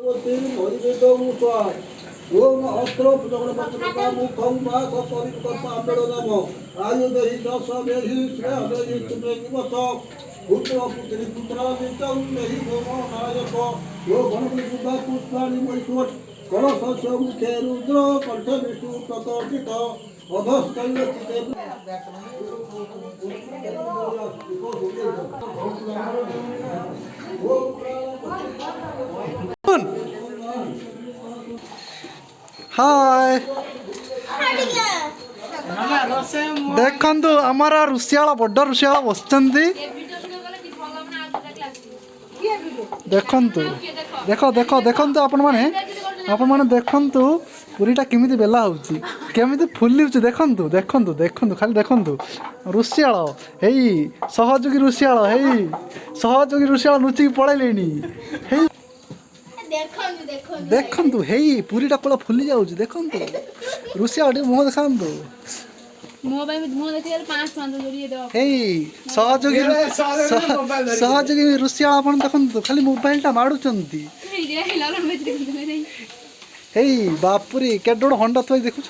ओम अस्त्र पुजगणपतिका मुखं वा सपरिकल्पाम्बेड नम आयुधहि दशमेहि श्रेयहि सुमेनिवत पुत्र पुत्री पुत्रादितं मेहि भवो नायक यो गणपति सुधा पुष्पाणि मैश्वर कलशस्य मुखे रुद्र कंठे विष्णु प्रकटित अधस्तल्यति हाय देखु आमर ऋषियाला बड़ ऋषियाला बसचंती देखु देख देख देखु आपण मैंने देखु पूरीटा केमी बेला होमी फुलुच देखु देखु देखु खाली देखु ऋषियाल हे सहयोगी ऋषियाल हे सहयोगी ऋषियाल लुचिक पड़े देखु हे पूरीटा कोला फुली जाऊँ देखु ऋषियाल मुह देखा सहयोगी ऋषियाल आप देखु खाली मोबाइलटा माड़ुंट हे बापुरी केडोड़ हंडा थोड़ी देखुच